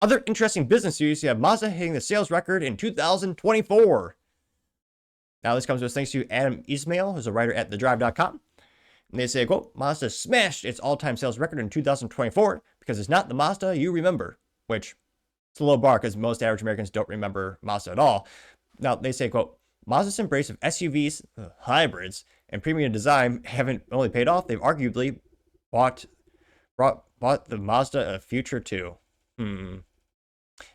Other interesting business news, you have Mazda hitting the sales record in 2024. Now, this comes to us thanks to Adam Ismail, who's a writer at thedrive.com. And they say, quote, Mazda smashed its all-time sales record in 2024 because it's not the Mazda you remember, which it's a low bar because most average Americans don't remember Mazda at all. Now, they say, quote, Mazda's embrace of SUVs, hybrids, and premium design haven't only paid off, they've arguably bought the Mazda a future too.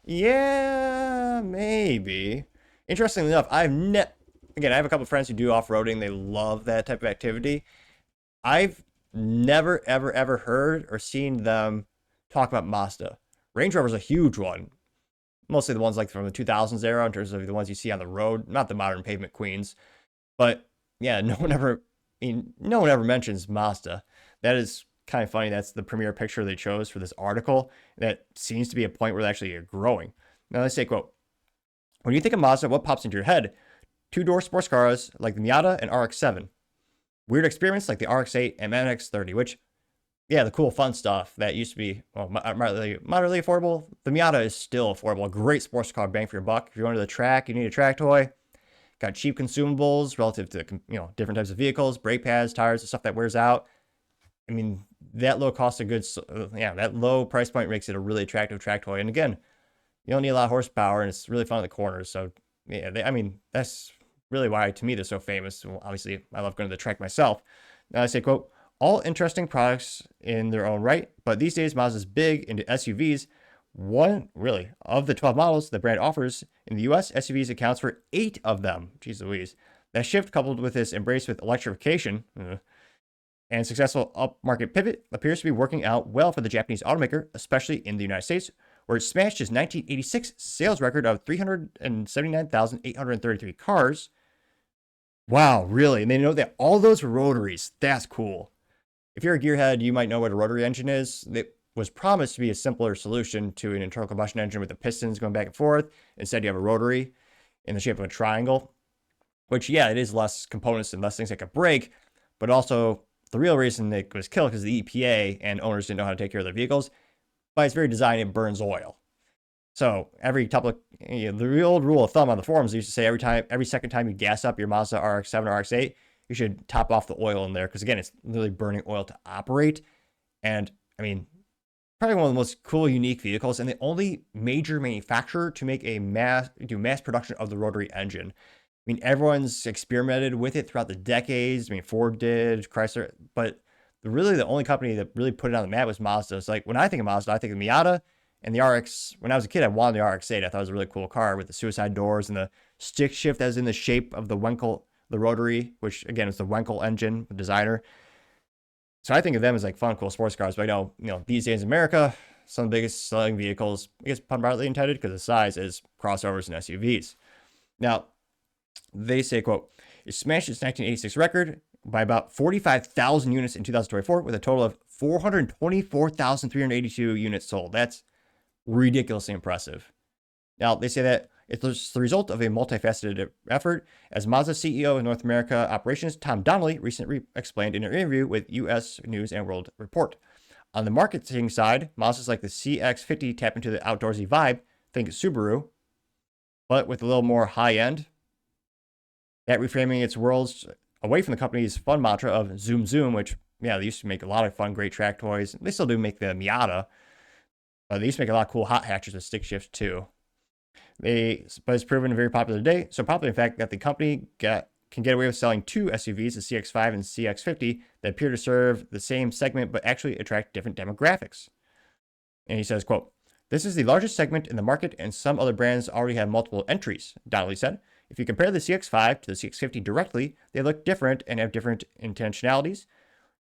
Yeah, maybe. Interestingly enough, again, I have a couple of friends who do off-roading. They love that type of activity. I've never, ever heard or seen them talk about Mazda. Range Rover's a huge one. Mostly the ones like from the 2000s era in terms of the ones you see on the road, not the modern pavement queens. But yeah, no one ever mentions Mazda. That is kind of funny. That's the premiere picture they chose for this article. That seems to be a point where they actually are growing. Now they say, quote, when you think of Mazda, what pops into your head? Two-door sports cars like the Miata and RX-7. Weird experience like the RX-8 and MX-30, which, yeah, the cool fun stuff that used to be moderately affordable. The Miata is still affordable. A great sports car, bang for your buck. If you're going to the track, you need a track toy. Got cheap consumables relative to different types of vehicles, brake pads, tires, the stuff that wears out. I mean, that low cost of goods, that low price point makes it a really attractive track toy. And again, you don't need a lot of horsepower, and it's really fun in the corners. So yeah, that's really why, to me, they're so famous. Well, obviously, I love going to the track myself. Now I say, quote, all interesting products in their own right, but these days Mazda's big into SUVs. One, really, of the 12 models the brand offers in the US, SUVs accounts for 8 of them. Jeez Louise. That shift, coupled with this embrace with electrification and successful upmarket pivot, appears to be working out well for the Japanese automaker, especially in the United States, where it smashed its 1986 sales record of 379,833 cars. Wow, really? And they know that all those were rotaries. That's cool. If you're a gearhead, you might know what a rotary engine is. It was promised to be a simpler solution to an internal combustion engine with the pistons going back and forth. Instead, you have a rotary in the shape of a triangle, which, yeah, it is less components and less things that could break, but also the real reason it was killed because the EPA and owners didn't know how to take care of their vehicles. By its very design, it burns oil. So the old rule of thumb on the forums used to say every second time you gas up your Mazda RX-7 or RX-8, you should top off the oil in there because, again, it's literally burning oil to operate. And I mean, probably one of the most cool, unique vehicles, and the only major manufacturer to make do mass production of the rotary engine. I mean, everyone's experimented with it throughout the decades. I mean, Ford did, Chrysler, but really the only company that really put it on the map was Mazda. It's like when I think of Mazda, I think of Miata. And the RX, when I was a kid, I wanted the RX-8. I thought it was a really cool car with the suicide doors and the stick shift that was in the shape of the Wankel, the rotary, which again is the Wankel engine, the designer. So I think of them as like fun, cool sports cars. But I know, these days in America, some of the biggest selling vehicles, I guess partly intended because the size is crossovers and SUVs. Now, they say, quote, it smashed its 1986 record by about 45,000 units in 2024 with a total of 424,382 units sold. That's ridiculously impressive. Now, they say that it's the result of a multifaceted effort, as Mazda CEO in North America operations, Tom Donnelly, recently explained in an interview with U.S. News and World Report. On the marketing side, Mazda's like the CX-50 tap into the outdoorsy vibe, think Subaru, but with a little more high-end. That reframing its worlds away from the company's fun mantra of zoom zoom, which, yeah, they used to make a lot of fun, great track toys. They still do make the Miata. They used to make a lot of cool hot hatches with stick shifts too. But it's proven very popular today. So popular, in fact, that the company can get away with selling 2 SUVs, the CX-5 and CX-50, that appear to serve the same segment but actually attract different demographics. And he says, quote, this is the largest segment in the market, and some other brands already have multiple entries, Donnelly said. If you compare the CX-5 to the CX-50 directly, they look different and have different intentionalities.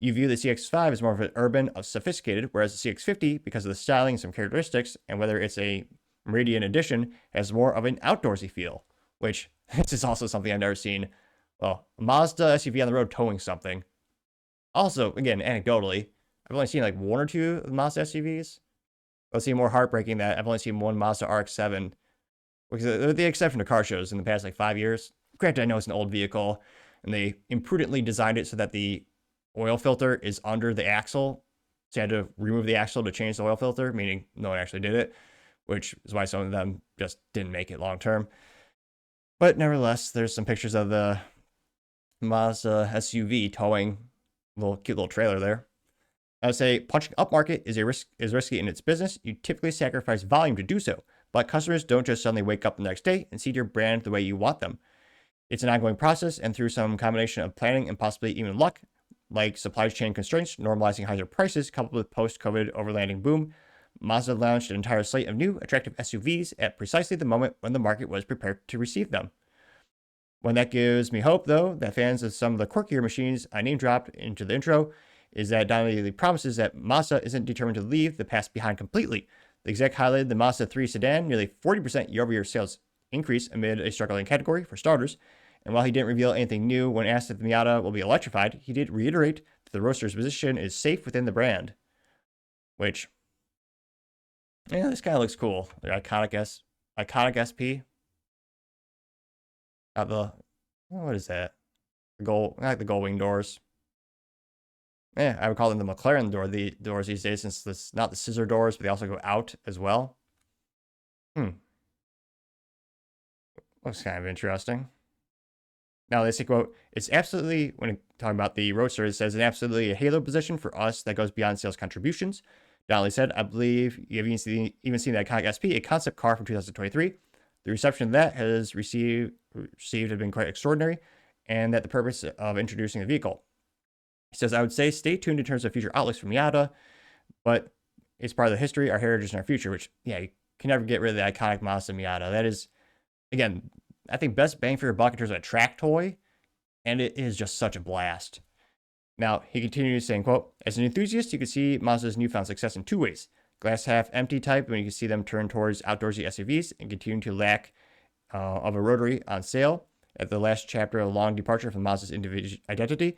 You view the CX-5 as more of an urban, sophisticated, whereas the CX-50, because of the styling and some characteristics, and whether it's a Meridian edition, has more of an outdoorsy feel, which this is also something I've never seen. Well, a Mazda SUV on the road towing something. Also, again, anecdotally, I've only seen like 1 or 2 Mazda SUVs. I've seen more heartbreaking that I've only seen 1 Mazda RX-7, because they're the exception to car shows in the past like 5 years. Granted, I know it's an old vehicle, and they imprudently designed it so that the oil filter is under the axle. So you had to remove the axle to change the oil filter, meaning no one actually did it, which is why some of them just didn't make it long term. But nevertheless, there's some pictures of the Mazda SUV towing a cute little trailer there. I would say punching upmarket is risky in its business. You typically sacrifice volume to do so, but customers don't just suddenly wake up the next day and see your brand the way you want them. It's an ongoing process, and through some combination of planning and possibly even luck, like supply chain constraints, normalizing higher prices, coupled with post-COVID overlanding boom, Mazda launched an entire slate of new, attractive SUVs at precisely the moment when the market was prepared to receive them. One that gives me hope, though, that fans of some of the quirkier machines I name-dropped into the intro, is that Donnelly promises that Mazda isn't determined to leave the past behind completely. The exec highlighted the Mazda 3 sedan, nearly 40% year-over-year sales increase amid a struggling category, for starters. And while he didn't reveal anything new when asked if the Miata will be electrified, he did reiterate that the Roadster's position is safe within the brand. Which, yeah, this kind of looks cool. The iconic SP. What is that? I like the gold wing doors. Yeah, I would call them the McLaren doors these days, since it's not the scissor doors, but they also go out as well. Looks kind of interesting. Now they say, quote, it's absolutely, when talking about the Roadster, it says, it's absolutely a halo position for us that goes beyond sales contributions. Donnelly said, I believe you have even seen the iconic SP, a concept car from 2023. The reception that has received has been quite extraordinary, and that the purpose of introducing the vehicle. He says, I would say stay tuned in terms of future outlooks for Miata, but it's part of the history, our heritage, and our future, which, yeah, you can never get rid of the iconic Mazda Miata. That is, again, I think best bang for your buck in terms of a track toy, and it is just such a blast. Now, he continues saying, quote, as an enthusiast, you can see Mazda's newfound success in two ways. Glass half empty type, when you can see them turn towards outdoorsy SUVs and continue to lack of a rotary on sale at the last chapter of a long departure from Mazda's individual identity.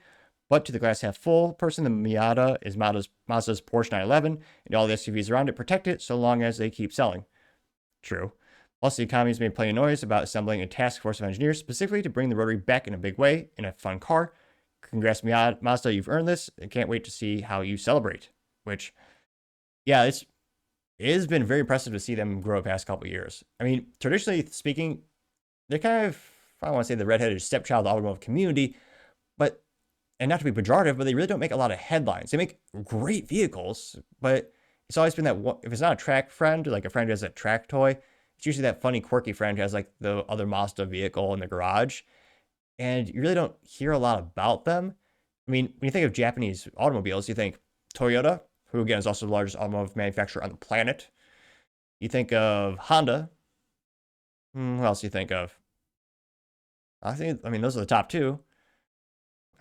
But to the glass half full person, the Miata is Mazda's Porsche 911, and all the SUVs around it protect it so long as they keep selling. True. Plus, the economy has made plenty of noise about assembling a task force of engineers specifically to bring the rotary back in a big way in a fun car. Congrats, Mazda, you've earned this. I can't wait to see how you celebrate. Which, yeah, it has been very impressive to see them grow the past couple of years. I mean, traditionally speaking, they're kind of, I don't want to say the redheaded stepchild of the automotive community, but, and not to be pejorative, but they really don't make a lot of headlines. They make great vehicles, but it's always been that if it's not a track friend, like a friend who has a track toy, it's usually that funny, quirky friend who has like the other Mazda vehicle in the garage. And you really don't hear a lot about them. I mean, when you think of Japanese automobiles, you think Toyota, who again is also the largest automotive manufacturer on the planet. You think of Honda. What else do you think of? I mean, those are the top two.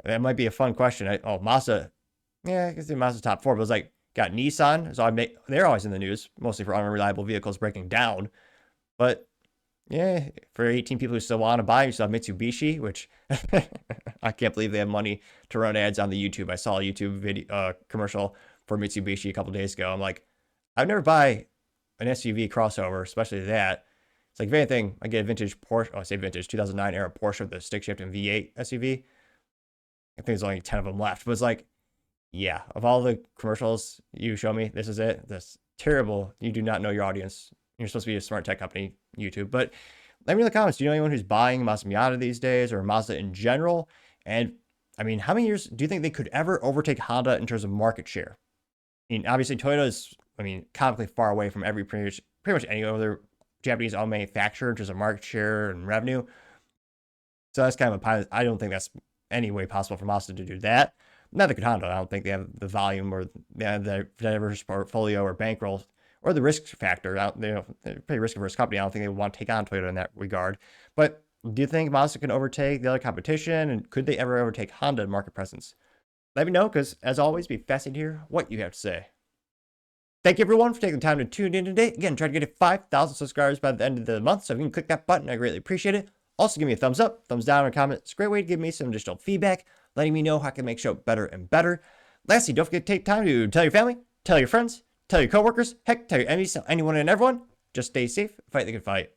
That might be a fun question. Mazda. Yeah, I guess the Mazda top four, but it's like, got Nissan. So they're always in the news, mostly for unreliable vehicles breaking down. But yeah, for 18 people who still want to buy, you still have Mitsubishi, which I can't believe they have money to run ads on the YouTube. I saw a YouTube video commercial for Mitsubishi a couple days ago. I'm like, I'd never buy an SUV crossover, especially that. It's like, if anything, I get a vintage Porsche. I say vintage, 2009 era Porsche with the stick shift and V8 SUV. I think there's only 10 of them left. But it's like, yeah, of all the commercials you show me, this is it. This terrible. You do not know your audience. You're supposed to be a smart tech company, YouTube. But let me know in the comments. Do you know anyone who's buying Mazda Miata these days, or Mazda in general? And I mean, how many years do you think they could ever overtake Honda in terms of market share? I mean, obviously Toyota is, comically far away from pretty much any other Japanese auto manufacturer in terms of market share and revenue. So that's kind of I don't think that's any way possible for Mazda to do that. Neither could Honda. I don't think they have the volume or the diverse portfolio or bankroll or the risk factor. They're a pretty risk-averse company. I don't think they would want to take on Toyota in that regard. But do you think Mazda can overtake the other competition? And could they ever overtake Honda in market presence? Let me know, because as always, be fascinated to hear what you have to say. Thank you, everyone, for taking the time to tune in today. Again, try to get to 5,000 subscribers by the end of the month. So if you can click that button, I greatly appreciate it. Also, give me a thumbs up, thumbs down, or a comment. It's a great way to give me some additional feedback, letting me know how I can make the show better and better. Lastly, don't forget to take time to tell your family, tell your friends, tell your coworkers, heck, tell your enemies, tell anyone and everyone. Just stay safe, fight the good fight.